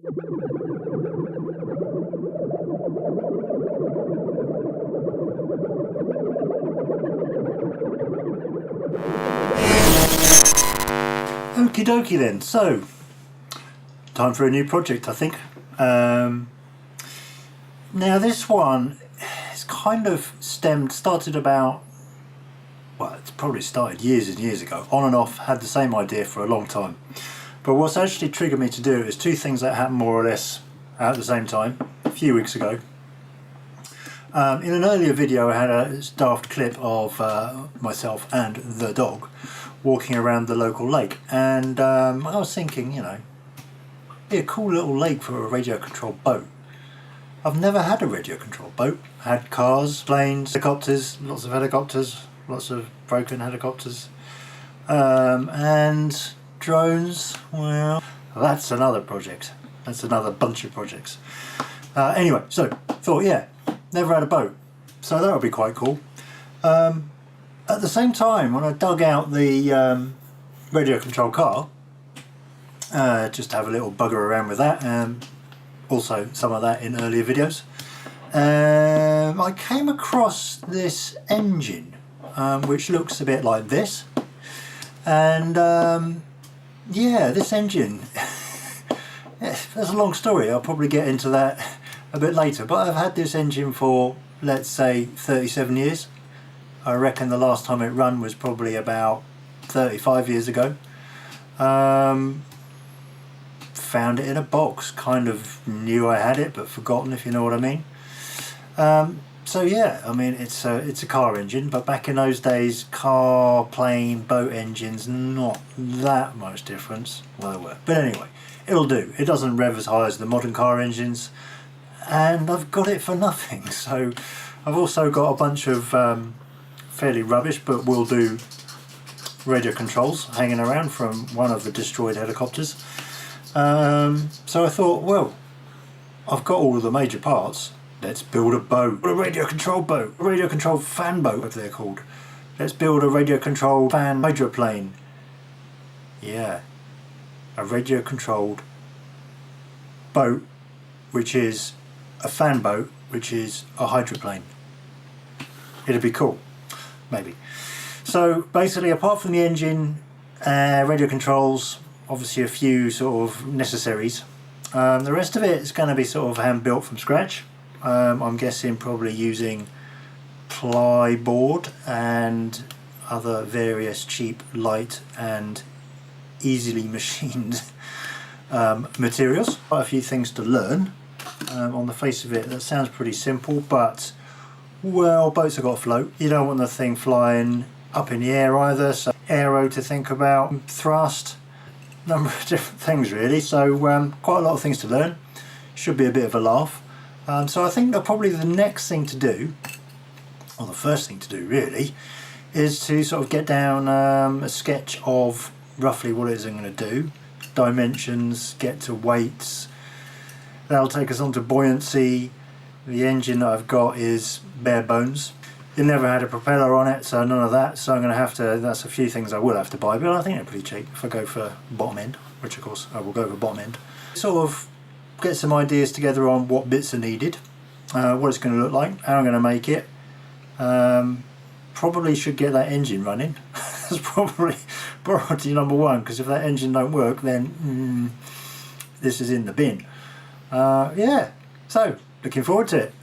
Okie dokie then, so time for a new project, I think. Now this one is kind of started about, well, it's probably started years and years ago, on and off, had the same idea for a long time. But what's actually triggered me to do it is two things that happened more or less at the same time, a few weeks ago. In an earlier video I had a daft clip of myself and the dog walking around the local lake, and I was thinking, you know, be a cool little lake for a radio controlled boat. I've never had a radio controlled boat. I had cars, planes, helicopters, lots of helicopters, lots of broken helicopters, and drones. Well, that's another project. That's another bunch of projects. Anyway, so thought, yeah, never had a boat, so that would be quite cool. At the same time, when I dug out the radio controlled car, just to have a little bugger around with that, and also some of that in earlier videos, I came across this engine which looks a bit like this, and yeah, this engine, that's a long story, I'll probably get into that a bit later, but I've had this engine for, let's say, 37 years. I reckon the last time it run was probably about 35 years ago. Found it in a box, kind of knew I had it but forgotten, if you know what I mean. So yeah, I mean, it's a car engine, but back in those days, car, plane, boat engines, not that much difference. Well, there were, but anyway, it'll do. It doesn't rev as high as the modern car engines, and I've got it for nothing. So I've also got a bunch of fairly rubbish but will do radio controls hanging around from one of the destroyed helicopters. So I thought, well, I've got all of the major parts, let's build a boat, a radio controlled boat, a radio controlled fan boat, if they're called. Let's build a radio controlled fan hydroplane. Yeah, a radio controlled boat which is a fan boat which is a hydroplane. It'd be cool, maybe. So basically, apart from the engine, radio controls, obviously a few sort of necessaries, the rest of it is going to be sort of hand built from scratch. I'm guessing probably using plyboard and other various cheap, light and easily machined materials. Quite a few things to learn. On the face of it, that sounds pretty simple, but well, boats have got to float. You don't want the thing flying up in the air either, so aero to think about, thrust, number of different things really. So quite a lot of things to learn. Should be a bit of a laugh. So I think that probably the next thing to do, or the first thing to do really, is to sort of get down a sketch of roughly what it is I'm going to do, dimensions, get to weights. That'll take us on to buoyancy. The engine that I've got is bare bones. It never had a propeller on it, so none of that. So I'm going to have to, that's a few things I will have to buy, but I think they're pretty cheap if I go for bottom end, which of course I will go for bottom end. Sort of get some ideas together on what bits are needed, what it's going to look like, how I'm going to make it. Probably should get that engine running. That's probably priority number one, because if that engine don't work, then this is in the bin. Yeah, so looking forward to it.